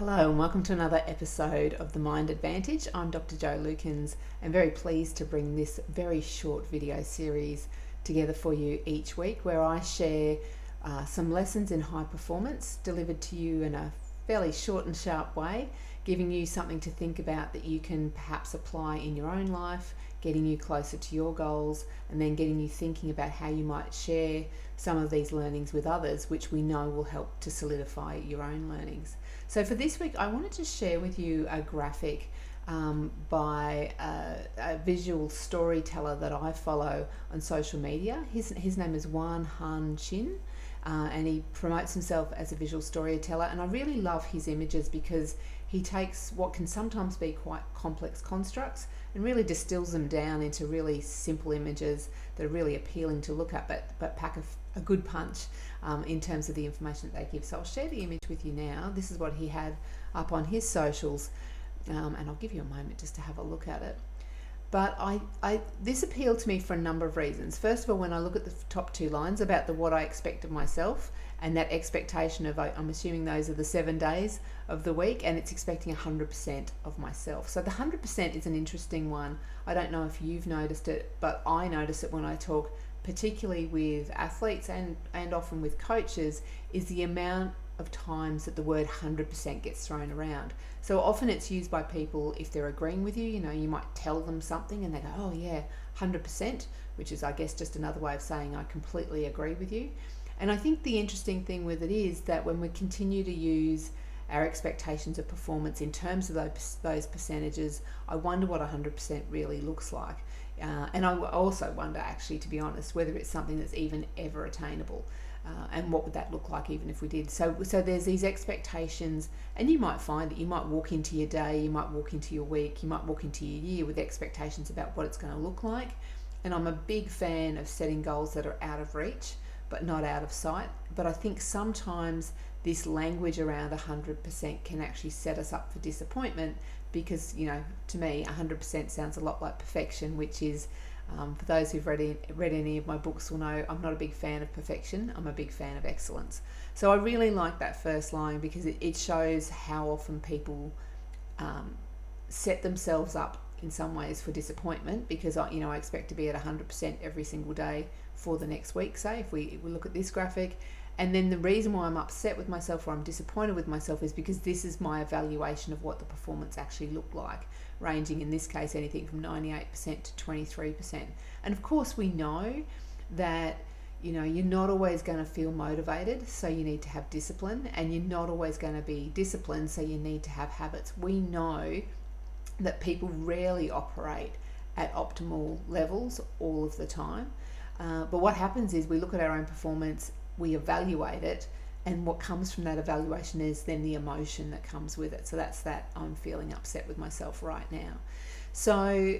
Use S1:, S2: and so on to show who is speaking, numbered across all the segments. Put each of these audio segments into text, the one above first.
S1: Hello and welcome to another episode of The Mind Advantage. I'm Dr. Jo Lukens and very pleased to bring this very short video series together for you each week where I share some lessons in high performance delivered to you in a fairly short and sharp way, giving you something to think about that you can perhaps apply in your own life, getting you closer to your goals, and then getting you thinking about how you might share some of these learnings with others, which we know will help to solidify your own learnings. So for this week, I wanted to share with you a graphic by a visual storyteller that I follow on social media. His name is Wan Han Chin, and he promotes himself as a visual storyteller. And I really love his images because he takes what can sometimes be quite complex constructs and really distills them down into really simple images that are really appealing to look at, but pack a good punch in terms of the information that they give. So I'll share the image with you now. This is what he had up on his socials, and I'll give you a moment just to have a look at it. But this appealed to me for a number of reasons. First of all, when I look at the top two lines about what I expect of myself, and that expectation of, I'm assuming those are the 7 days of the week, and it's expecting 100% of myself. So the 100% is an interesting one. I don't know if you've noticed it, but I notice it when I talk, particularly with athletes and often with coaches, is the amount of times that the word 100% gets thrown around. So often it's used by people if they're agreeing with you. You know, you might tell them something and they go, oh yeah, 100%, which is, I guess, just another way of saying I completely agree with you. And I think the interesting thing with it is that when we continue to use our expectations of performance in terms of those percentages, I wonder what 100% really looks like. And I also wonder, actually, to be honest, whether it's something that's even ever attainable. And what would that look like even if we did? So there's these expectations, and you might find that you might walk into your day, you might walk into your week, you might walk into your year with expectations about what it's going to look like. And I'm a big fan of setting goals that are out of reach, but not out of sight. But I think sometimes this language around 100% can actually set us up for disappointment because, you know, to me, 100% sounds a lot like perfection, which is, for those who've read any of my books will know I'm not a big fan of perfection. I'm a big fan of excellence. So I really like that first line because it shows how often people set themselves up in some ways for disappointment because I expect to be at 100% every single day for the next week, say, if we look at this graphic. And then the reason why I'm upset with myself or I'm disappointed with myself is because this is my evaluation of what the performance actually looked like, ranging in this case anything from 98% to 23%. And of course we know that you're not always going to feel motivated, so you need to have discipline, and you're not always going to be disciplined, so you need to have habits. We know that people rarely operate at optimal levels all of the time. But what happens is we look at our own performance, we evaluate it, and what comes from that evaluation is then the emotion that comes with it. So that's that I'm feeling upset with myself right now. So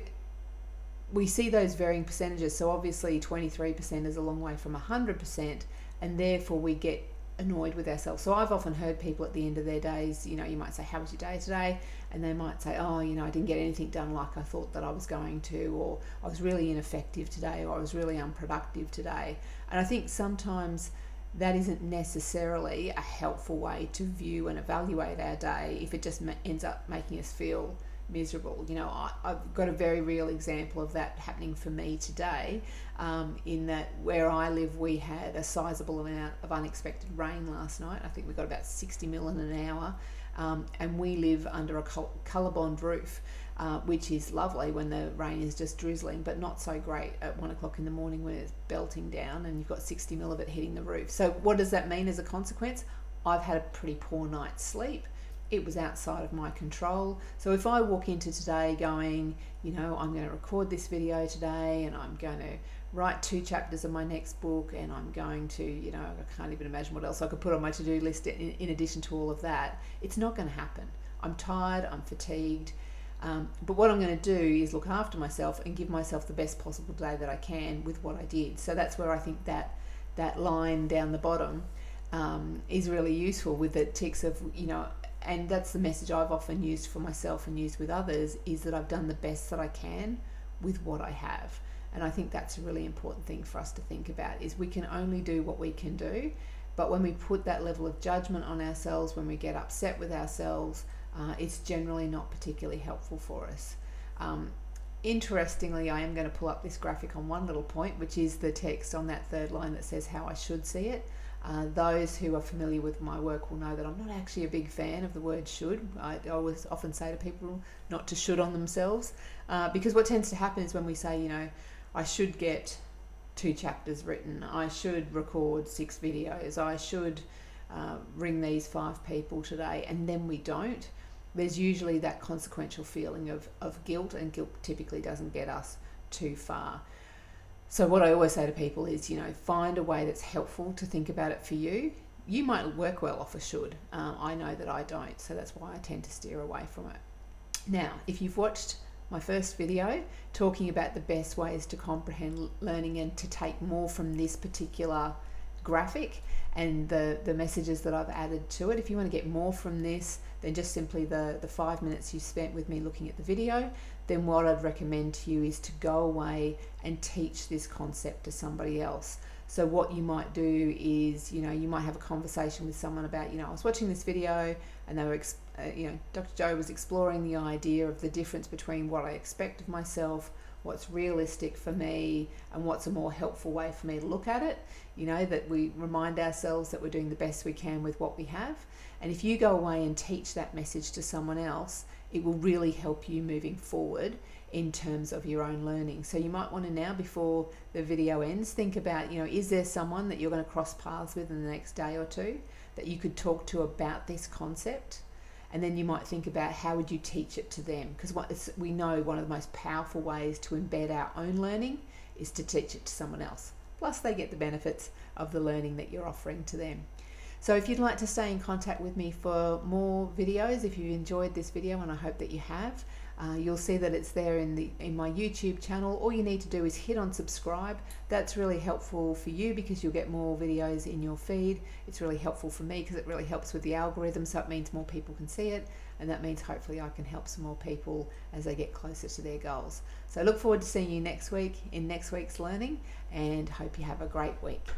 S1: we see those varying percentages. So obviously 23% is a long way from 100%, and therefore we get annoyed with ourselves. So I've often heard people at the end of their days, you might say, how was your day today? And they might say, oh, I didn't get anything done like I thought that I was going to, or I was really ineffective today, or I was really unproductive today. And I think sometimes that isn't necessarily a helpful way to view and evaluate our day if it just ends up making us feel miserable. I've got a very real example of that happening for me today, in that where I live we had a sizable amount of unexpected rain last night. I think we got about 60 mil in an hour, and we live under a colour-bond roof, which is lovely when the rain is just drizzling, but not so great at 1 o'clock in the morning when it's belting down and you've got 60 mil of it hitting the roof. So what does that mean as a consequence? I've had a pretty poor night's sleep. It was outside of my control. So if I walk into today going, I'm going to record this video today and I'm going to write 2 chapters of my next book and I'm going to, I can't even imagine what else I could put on my to-do list in addition to all of that, it's not going to happen. I'm tired, I'm fatigued. But what I'm going to do is look after myself and give myself the best possible day that I can with what I did. So that's where I think that line down the bottom is really useful with the ticks of, and that's the message I've often used for myself and used with others, is that I've done the best that I can with what I have. And I think that's a really important thing for us to think about, is we can only do what we can do. But when we put that level of judgment on ourselves, when we get upset with ourselves, it's generally not particularly helpful for us. Interestingly, I am going to pull up this graphic on one little point, which is the text on that third line that says how I should see it. Those who are familiar with my work will know that I'm not actually a big fan of the word should. I always often say to people not to should on themselves, because what tends to happen is when we say, I should get 2 chapters written, I should record 6 videos, I should ring these 5 people today, and then we don't, there's usually that consequential feeling of guilt, and guilt typically doesn't get us too far. So what I always say to people is, find a way that's helpful to think about it for you. You might work well off a should. I know that I don't, so that's why I tend to steer away from it. Now, if you've watched my first video talking about the best ways to comprehend learning and to take more from this particular graphic and the messages that I've added to it, if you want to get more from this than just simply the 5 minutes you spent with me looking at the video, then what I'd recommend to you is to go away and teach this concept to somebody else. So what you might do is, you might have a conversation with someone about, I was watching this video and they were, Dr. Joe was exploring the idea of the difference between what I expect of myself, what's realistic for me, and what's a more helpful way for me to look at it. That we remind ourselves that we're doing the best we can with what we have. And if you go away and teach that message to someone else, it will really help you moving forward in terms of your own learning. So you might want to now, before the video ends, think about, is there someone that you're going to cross paths with in the next day or two that you could talk to about this concept? And then you might think about how would you teach it to them? Because we know one of the most powerful ways to embed our own learning is to teach it to someone else. Plus they get the benefits of the learning that you're offering to them. So if you'd like to stay in contact with me for more videos, if you enjoyed this video, and I hope that you have, you'll see that it's there in my YouTube channel. All you need to do is hit on subscribe. That's really helpful for you because you'll get more videos in your feed. It's really helpful for me because it really helps with the algorithm, so it means more people can see it, and that means hopefully I can help some more people as they get closer to their goals. So I look forward to seeing you next week in next week's learning, and hope you have a great week.